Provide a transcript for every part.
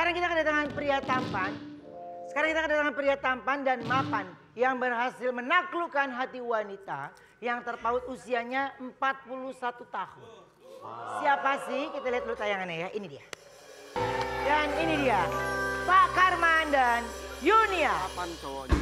Sekarang kita kedatangan pria tampan. Sekarang kita kedatangan pria tampan dan mapan yang berhasil menaklukkan hati wanita yang terpaut usianya 41 tahun. Siapa sih? Kita lihat dulu tayangannya ya. Ini dia. Dan ini dia. Pak Karman dan Yunia. Kapan cowoknya?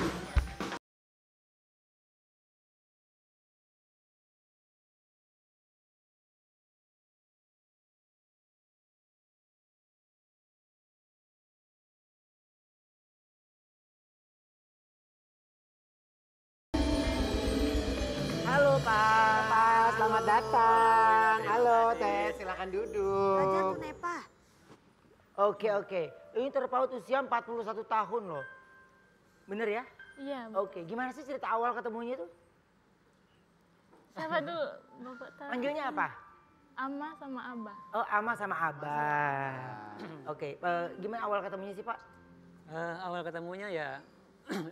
Halo Pak, selamat datang. Halo Teh, silakan Belajar duduk. tuh Nepa. Oke. Ini terpaut usia 41 tahun loh. Bener ya? Iya, Oke, gimana sih cerita awal ketemunya tuh? siapa dulu Bapak tahu? Manggilnya apa? Ama sama Abah. Oh, Ama sama Abah. Oke, gimana awal ketemunya sih Pak? Awal ketemunya ya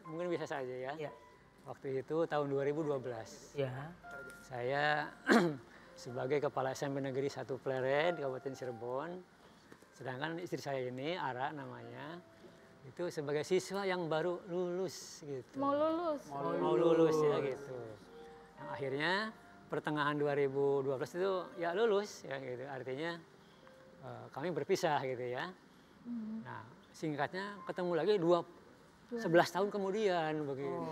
mungkin biasa saja ya. Iya. Waktu itu tahun 2012. Ya. Saya sebagai Kepala SMP Negeri 1 Pleret di Kabupaten Cirebon. Sedangkan istri saya ini, Ara namanya, itu sebagai siswa yang baru lulus gitu. Mau lulus. Mau lulus ya gitu. Nah, akhirnya pertengahan 2012 itu ya lulus ya gitu. Artinya kami berpisah gitu ya. Nah, singkatnya ketemu lagi 11 tahun kemudian begitu.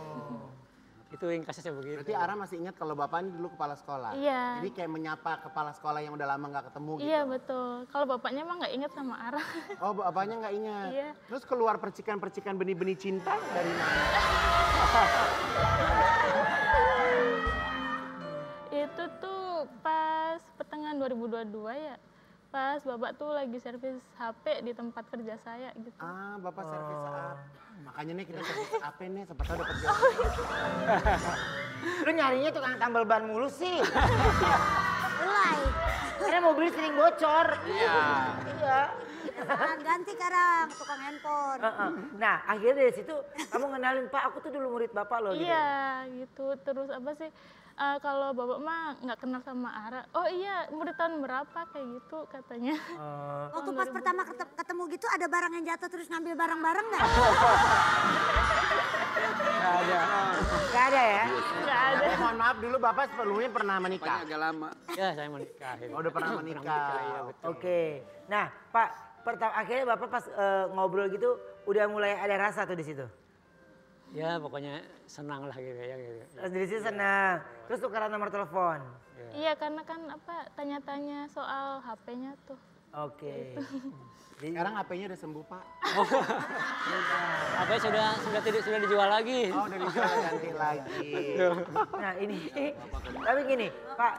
Itu ringkasnya begitu. Berarti Ara masih ingat kalau Bapak ini dulu kepala sekolah? Iya. Jadi kayak menyapa kepala sekolah yang udah lama nggak ketemu gitu? Iya betul. Kalau bapaknya emang nggak ingat sama Ara. Oh, bapaknya nggak ingat? Iya. Terus keluar percikan-percikan benih-benih cinta dari mana? Itu tuh pas pertengahan 2022 ya. Pas bapak tuh lagi servis HP di tempat kerja saya gitu. Ah, Bapak servis apa? Makanya nih kita servis apa nih? Siapa tahu dapat job. Lu nyarinya tukang tambal ban mulu sih. Mulai. Karena mobil sering bocor. Iya. Iya. Ganti sekarang tukang handphone. Nah, akhirnya dari situ kamu ngenalin, Pak, aku tuh dulu murid Bapak loh. Gitu. Iya gitu. Terus apa sih? Kalau bapak mah nggak kenal sama Ara. Oh iya, murid tahun berapa kayak gitu katanya. Waktu pas pertama ketemu gitu ada barang yang jatuh terus ngambil barang-barang nggak? Gak ada ya? Nggak ada. Mohon maaf dulu Bapak sebelumnya pernah menikah? Agak lama. Ya, saya menikah. Gitu. Oh, udah pernah menikah. Iya, betul. Oke. Nah, Pak, akhirnya Bapak pas ngobrol gitu udah mulai ada rasa tuh di situ. Ya, pokoknya senang lah gitu ya. Gitu. Terus dari situ senang. Terus tukeran nomor telepon. Iya karena kan apa tanya-tanya soal HP-nya tuh. Oke. Jadi, Sekarang HP-nya udah sembuh, Pak. Apa sudah dijual lagi? Oh, udah dijual ganti lagi. nah ini, tapi gini, Pak,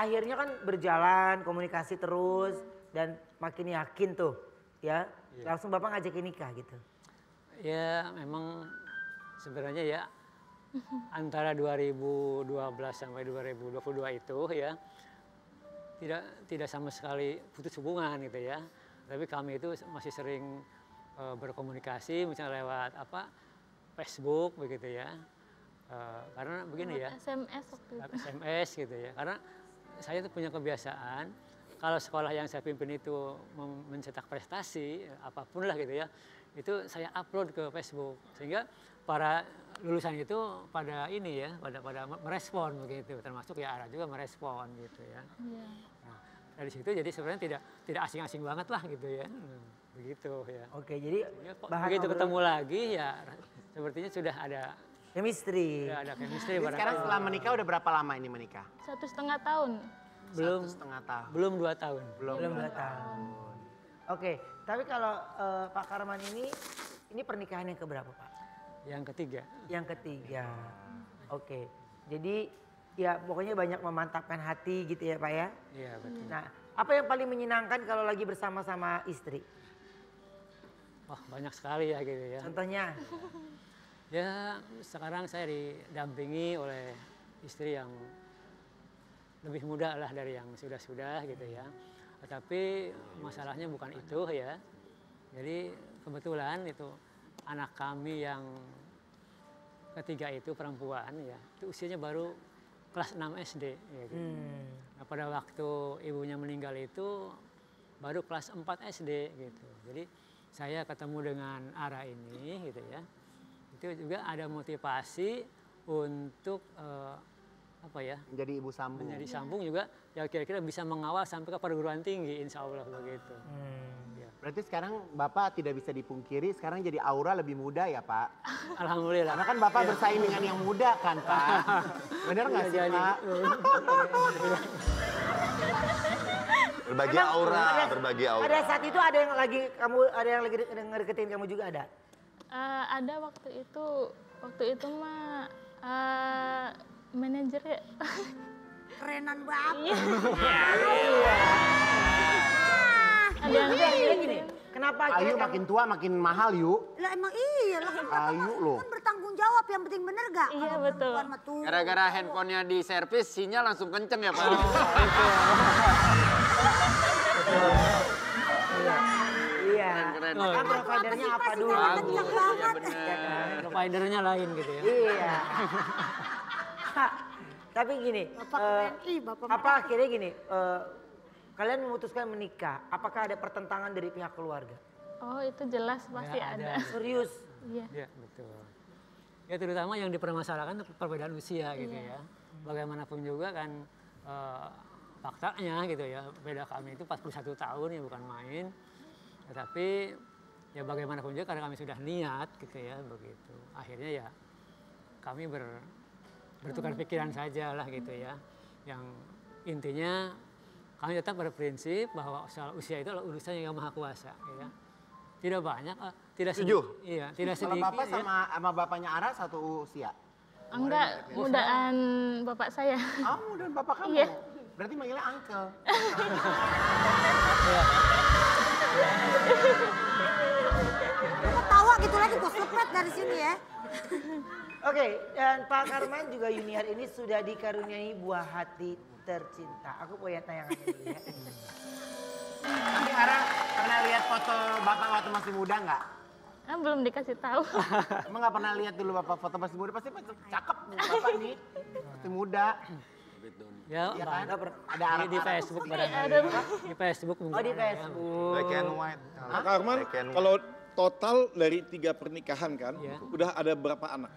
akhirnya kan berjalan komunikasi terus dan makin yakin tuh, ya. Langsung Bapak ngajakin nikah gitu. Ya, memang sebenarnya ya antara 2012 sampai 2022 itu ya tidak sama sekali putus hubungan gitu ya. Tapi kami itu masih sering berkomunikasi misalnya lewat Facebook begitu ya. Karena begini ya. SMS waktu itu. SMS gitu ya. Karena saya tuh punya kebiasaan kalau sekolah yang saya pimpin itu mencetak prestasi apapun lah gitu ya. Itu saya upload ke Facebook sehingga para lulusan itu pada ini ya, pada merespon begitu, termasuk ya Ara juga merespon gitu ya. Iya. Nah, dari situ jadi sebenarnya tidak asing-asing banget lah gitu ya, begitu ya. Oke, jadi Ya, bahan begitu ngobrol- ketemu lagi ya sepertinya sudah ada chemistry. chemistry. Jadi sekarang setelah menikah udah berapa lama ini menikah? 1,5 tahun. belum 1,5 tahun. belum 2 tahun. Belum 2 tahun. Oke, tapi kalau Pak Karman ini pernikahan yang keberapa Pak? Yang ketiga. Yang ketiga. Oke, jadi ya pokoknya banyak memantapkan hati gitu ya Pak ya. Iya betul. Nah, apa yang paling menyenangkan kalau lagi bersama-sama istri? Wah banyak sekali ya gitu ya. Contohnya? Ya sekarang saya didampingi oleh istri yang lebih muda lah dari yang sudah-sudah gitu ya. Tetapi masalahnya bukan itu ya. Jadi kebetulan itu anak kami yang ketiga itu perempuan ya. Itu usianya baru kelas 6 SD. Ya, gitu. Nah, pada waktu ibunya meninggal itu baru kelas 4 SD gitu. Jadi saya ketemu dengan Ara ini gitu ya, itu juga ada motivasi untuk apa ya, Menjadi ibu sambung. menjadi sambung juga ya kira-kira bisa mengawal sampai ke perguruan tinggi insya Allah begitu. Ya. Berarti sekarang Bapak tidak bisa dipungkiri, sekarang jadi aura lebih muda ya Pak? Alhamdulillah. Karena kan Bapak bersaing dengan yang muda kan Pak? Bener nggak sih Jadi, Pak? Berbagi aura, berbagi aura. Pada saat itu ada yang lagi ngedeketin kamu juga ada? Ada waktu itu mah manajer ya. Kerenan banget. Iya. Ada yang Akhirnya gini, kenapa Ayu akhirnya kamu makin tua makin mahal yuk. Lah emang iya lah. Ayu loh. Kan bertanggung jawab yang penting bener gak? Iya, Kalau betul. perempuan mah tuh. Gara-gara handphonenya di servis, sinyal langsung kenceng ya Pak? Iya. Keren. Kan providernya apa dulu? Bagus, Kenceng ya banget. bener. Providernya lain gitu ya. Iya. Tapi gini, Bapak keren. Ih, Bapak apa akhirnya gini, kalian memutuskan menikah, apakah ada pertentangan dari pihak keluarga? Oh itu jelas pasti Ya, ada. Serius? Iya. Ya betul. Ya terutama yang dipermasalahkan itu perbedaan usia gitu ya. Bagaimanapun juga kan faktanya gitu ya, beda kami itu 41 tahun ya bukan main. Tetapi ya bagaimanapun juga karena kami sudah niat gitu ya begitu. Akhirnya ya kami bertukar pikiran saja lah gitu ya. Yang intinya kami tetap berprinsip bahwa soal usia itu adalah urusan yang Maha Kuasa ya. Tidak banyak, tidak Setuju? Iya, tidak Kalau sedikit. Bapak ya. sama bapaknya Ara satu usia? Enggak, mudaan bapak saya. Oh, dan bapak kamu? Iya. Berarti manggilnya uncle. ketawa gitu lagi gue selepet dari sini ya. Oke, dan Pak Karman juga Yuniar ini sudah dikaruniai buah hati tercinta. Aku punya tayangannya dulu ya. Tapi Ara pernah lihat foto bapak waktu masih muda nggak? Belum dikasih tahu. Emang nggak pernah lihat dulu bapak foto masih muda? Pasti cakep nih bapak nih. Masih muda. Ya, Iya Bang. kan? Ada Ara. Di Facebook barangkali. ada. Di Facebook mungkin. Oh di ada ya. Facebook. Black and white. Pak Arman, Black and white. kalau total dari 3 pernikahan kan, Iya. udah ada berapa anak?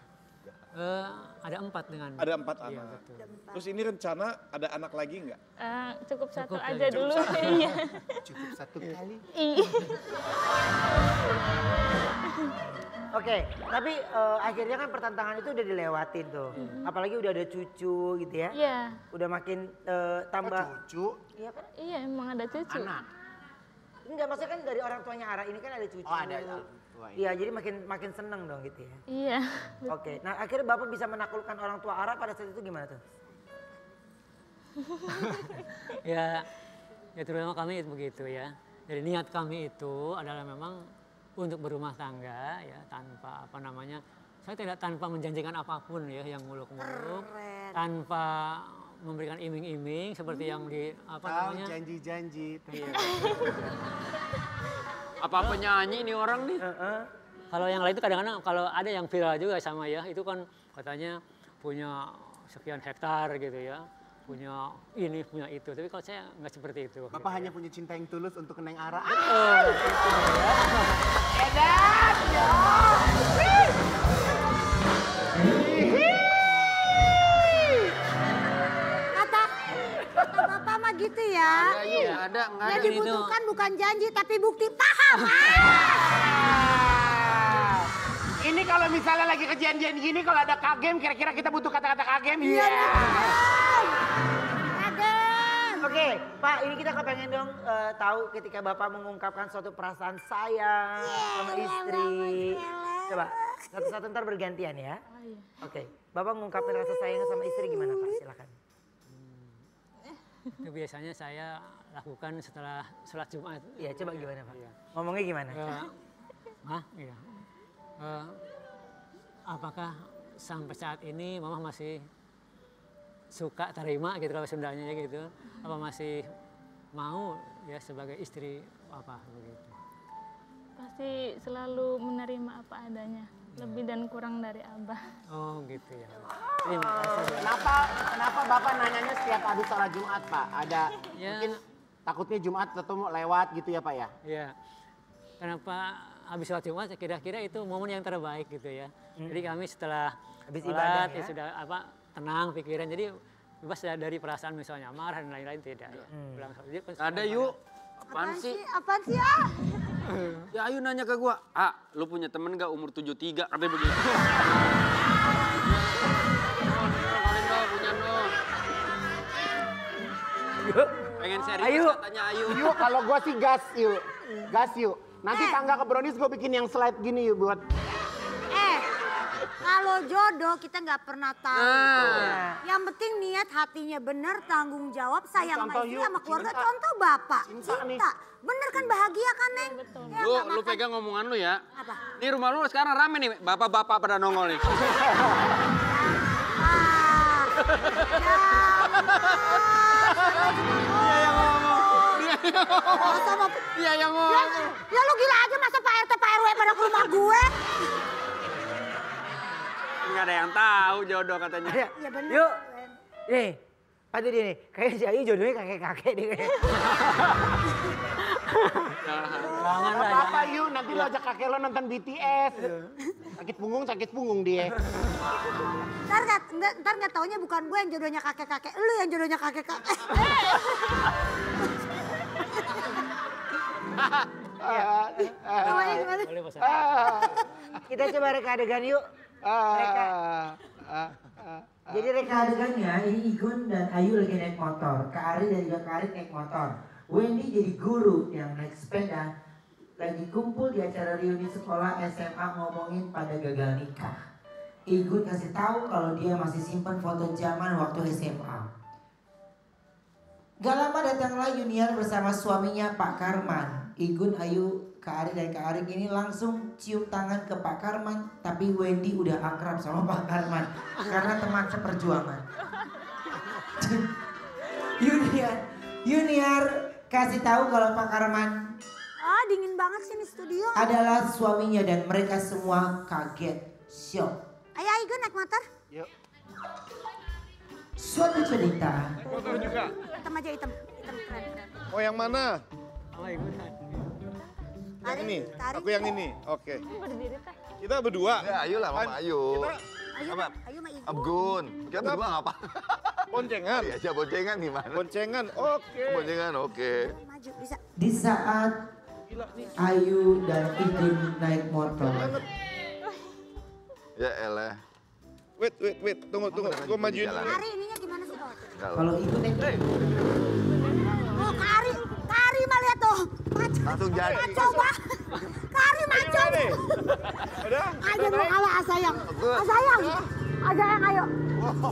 Ada 4 dengan. Ada 4 Iya, anak. betul. Terus ini rencana ada anak lagi nggak? Cukup satu Cukup aja ya, dulu. Iya. Cukup satu kali. Iya. Oke, tapi akhirnya kan pertentangan itu udah dilewatin tuh. Apalagi udah ada cucu gitu ya. Iya. Udah makin tambah. Cucu, Iya kan? Iya emang ada cucu. anak. Enggak, maksudnya kan dari orang tuanya Ara ini kan ada cucu. Oh ada. Tua ini. Iya, jadi makin seneng dong gitu ya. Iya. Oke, nah akhirnya Bapak bisa menaklukkan orang tua Ara pada saat itu gimana tuh? Ya terutama kami begitu ya. Jadi niat kami itu adalah memang untuk berumah tangga ya tanpa apa namanya. Saya tidak tanpa menjanjikan apapun ya yang muluk-muluk, tanpa memberikan iming-iming seperti yang di apa Tahu namanya. janji-janji. Apa penyanyi ini orang nih? Kalau yang lain itu kadang-kadang kalau ada yang viral juga sama ya, itu kan katanya punya sekian hektar gitu ya, punya ini, punya itu. Tapi kalau saya nggak seperti itu. Bapak hanya punya cinta yang tulus untuk Neng Ara. Kata bapak mah gitu ya. Iya, ada nggak Yang ada? dibutuhkan bukan janji tapi bukti paham. Ini kalau misalnya lagi kejadian gini, kalau ada kagem, kira-kira kita butuh kata-kata kagem? Iya. Oke, Pak, ini kita kepengen dong tahu ketika Bapak mengungkapkan suatu perasaan sayang sama istri. Coba, satu-satu ntar bergantian ya. Oh, iya. Oke, Bapak mengungkapkan rasa sayang sama istri gimana Pak? Silakan. Itu biasanya saya lakukan setelah sholat Jumat. Iya, coba gimana Pak? Iya. Ngomongnya gimana? Iya. Apakah sampai saat ini Mama masih suka terima gitu kalau Sundanya gitu? Apa masih mau ya sebagai istri apa begitu? Pasti selalu menerima apa adanya. Lebih dan kurang dari Abah. Oh gitu ya. Terima kasih. Kenapa Bapak nanyanya setiap habis sholat Jumat, Pak? Ada Ya. mungkin takutnya Jumat ketemu lewat gitu ya, Pak ya? Iya. Kenapa habis sholat Jumat kira-kira itu momen yang terbaik gitu ya. Jadi kami setelah Habis sholat ibadah ya ya? sudah tenang pikiran. Jadi bebas dari perasaan misalnya marah dan lain-lain tidak. Ya. Pulang sholat. Jadi, Ada yuk. Apaan sih? Apaan sih ah? Ya Ayu nanya ke gua, lu punya temen gak umur 73? Katanya begitu. Kalian dong, punya dong. Pengen serius Ayu. katanya Ayu. Yuk, kalau gua sih gas yuk. Gas yuk. Nanti tangga ke Brownies gua bikin yang slide gini yuk buat. Kalau jodoh kita nggak pernah tahu. Nah. Yang penting niat hatinya bener, tanggung jawab, sayang sama Contoh istri yuk, sama keluarga. cinta. Contoh bapak, Cinta nih. cinta. Bener kan bahagia kan Neng? Ya, Lu nggak makan. pegang omongan lu ya. Apa? Ini rumah lu sekarang rame nih, bapak-bapak pada nongol nih. Ah. Dia yang ngomong. Dia yang ngomong. Ya lu gila aja masa Pak RT Pak RW pada ke rumah gue? Nggak ada yang tahu jodoh katanya. Ya bener. Yuk. Nih, padu dia nih. Kayaknya si Ayu jodohnya kakek-kakek deh kayaknya. Jangan lah, Apa yuk, nanti lo ajak kakek lo nonton BTS. Sakit punggung dia. Ntar nggak taunya bukan gue yang jodohnya kakek-kakek, lu yang jodohnya kakek-kakek. Gimana? boleh Pak. Kita coba reka adegan yuk. Reka. Jadi reka adegannya ini Igun dan Ayu lagi naik motor. Kak Ari dan juga Kak Ari naik motor. Wendy jadi guru yang naik sepeda. Lagi kumpul di acara reuni sekolah SMA ngomongin pada gagal nikah. Igun kasih tahu kalau dia masih simpan foto zaman waktu SMA. Gak lama datanglah Yuniar bersama suaminya Pak Karman. Igun, Ayu, Kak Ari dan Kak Arik ini langsung cium tangan ke Pak Karman. Tapi Wendy udah akrab sama Pak Karman karena teman seperjuangan. Yuniar kasih tahu kalau Pak Karman Ah dingin banget sih ini studio. adalah suaminya dan mereka semua kaget, shock. Ayo Igun naik motor. Yuk. Suatu cerita. Motor juga. Hitam aja hitam keren. Oh yang mana? Oh, ikutan. Yang ini. Tarik. Aku yang ini. Oke. Berdiri teh. Kita berdua. Ya, ayo lah, Mama, ayo. Kita Ayo Apa? ayo sama Igun. Abgun. Kita berdua ngapa? boncengan. Iya, aja boncengan gimana? Boncengan. Oke. Boncengan, oke. Maju bisa. Di saat Ayu dan Igun naik motor. Ya elah. Wait. Tunggu. Gue majuin Jalan. dulu. Kari ininya gimana sih? Oh, Kalau Igun naik oh Kari mah lihat tuh. Langsung jadi. Coba. Kari maco. nih? Udah? Ayo mau kalah asayang. Asayang. Asayang ayo.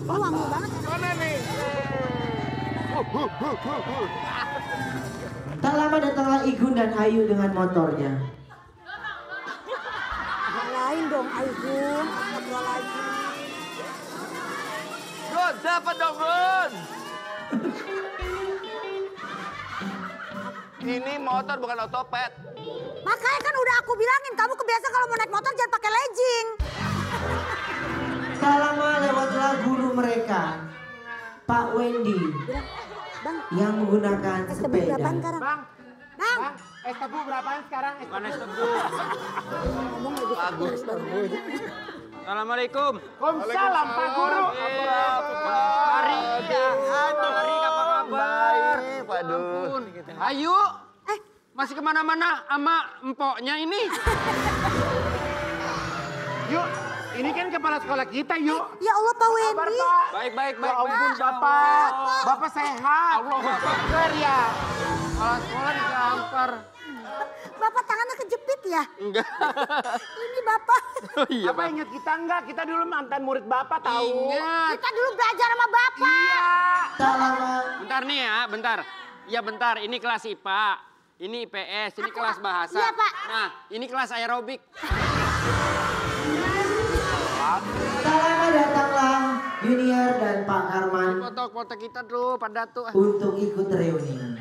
Lu wangi banget. Mana nih? Tak lama datanglah Igun dan Ayu dengan motornya. Lain dong Igun. Astagfirullahaladzim. Gun, dapat dong, Gun. Ini motor bukan otopet. Makanya kan udah aku bilangin kamu kebiasa kalau mau naik motor jangan pakai legging. Tak lama lewatlah guru mereka, Pak Wendy, Bang, yang menggunakan es tebu berapaan sepeda. sekarang? Bang, Bang. es tebu berapaan sekarang? Bukan es tebu. Ngomong lagi bagus. Assalamualaikum. Waalaikumsalam Pak Guru. Mari. Mari apa kabar? Baik, waduh. Ampun. Ayu. Masih kemana-mana sama empoknya ini. Yuk, ini kan kepala sekolah kita yuk. Ya Allah Pak Kabar Wendy. Pak. Baik. Ya ampun Bapak. Bapak sehat. Allah, Bapak. Seger ya. Kepala sekolah digampar. Bapak tangannya kejepit ya? Enggak. Ini Bapak. Oh iya, Bapak ingat kita enggak? Kita dulu mantan murid Bapak tahu. Ingat. Kita dulu belajar sama Bapak. Iya. Tak lama Bentar nih ya, bentar. Ya bentar, ini kelas IPA. Ini IPS, ini Aku, kelas bahasa. iya, Pak. Nah, ini kelas aerobik. tak lama datanglah Junior dan Pak Karman Foto-foto kita tuh pada tuh. untuk ikut reuni.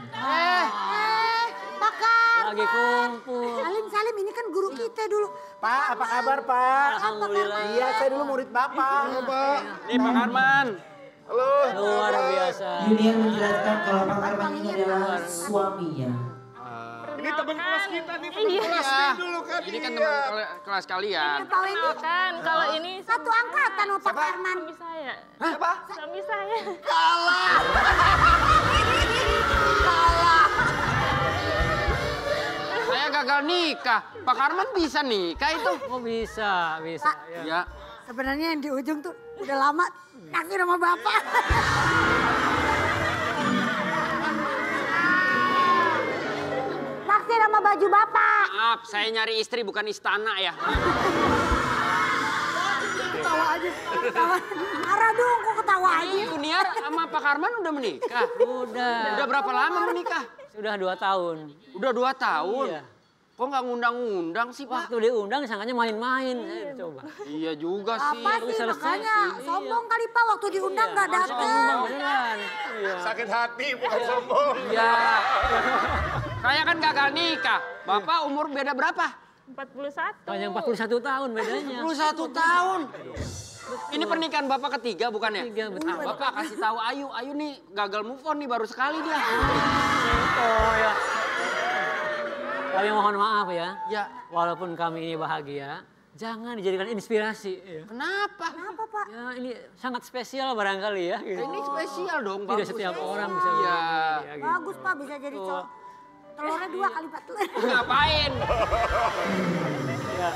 Pak Kar. Lagi kumpul. Salim, ini kan guru kita dulu. Pak, apa kabar Pak? Alhamdulillah. Iya, saya dulu murid Bapak. Nih Pak Arman. Luar biasa. Junior menjelaskan kalau Pak Karman ini adalah suaminya. Ini Ini teman kelas kita nih, teman Iya. kelas nih dulu kan. Ini kan Iya. teman kelas kalian. Tahu ini Kan kalau ini satu angkatan sama Pak Herman. suami saya. Siapa? Suami saya. Saya gagal nikah. Pak Karman bisa nikah itu. Oh bisa, bisa. Ya. Ya. Sebenarnya yang di ujung tuh udah lama naksir sama bapak. Naksir sama baju bapak. Maaf, saya nyari istri bukan istana ya. Ketawa aja. Ketawa. Marah dong kok ketawa aja. Ini Junior sama Pak Karman udah menikah. Udah. Udah berapa lama menikah? Sudah 2 tahun. Udah 2 tahun. Iya. Kok nggak ngundang-ngundang sih, Pak? Waktu diundang sangkanya main-main. Coba. Iya juga sih. Apa sih selesai makanya sih. sombong kali Pak waktu diundang nggak Sombong datang. beneran. Iya. Sakit hati bukan sombong. Iya. Saya kan gagal nikah. Bapak umur beda berapa? 41. Hanya 41 tahun bedanya. 41 tahun. Ini pernikahan Bapak ketiga bukan ya? Ketiga, betul. Nah, Bapak kasih tahu Ayu. Ayu nih gagal move on nih baru sekali dia. Oh ya. Kami mohon maaf ya. Ya, Walaupun kami ini bahagia, jangan dijadikan inspirasi. Ya. kenapa? Kenapa Pak? Ya ini sangat spesial barangkali ya. Gitu. Ini spesial dong, Tidak bagus. setiap orang bisa Iya. begini, ya, gitu. Bagus Pak bisa jadi cowok. Telurnya 2 kali Pak telur. Ngapain? Ya.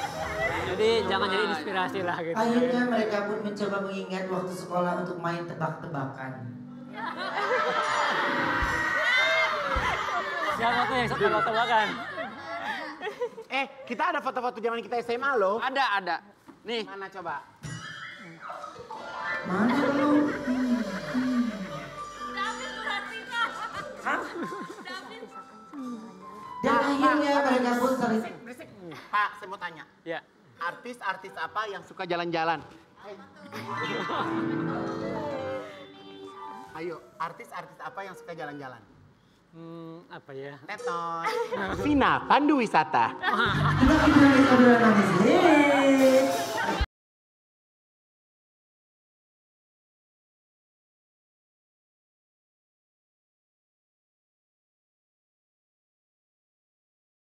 Jadi jangan jadi inspirasi lah gitu. Akhirnya mereka pun mencoba mengingat waktu sekolah untuk main tebak-tebakan. Siapa tuh yang tebak-tebakan? Kita ada foto-foto zaman kita SMA loh. Ada. Nih, Mana coba? Mana lu? Dan akhirnya mereka pun saling Berisik. Pak, saya mau tanya. Ya. Artis-artis apa yang suka jalan-jalan? Ayo, artis-artis apa yang suka jalan-jalan? Apa ya? Teton. Vina, Pandu Wisata. tidak obrolan manis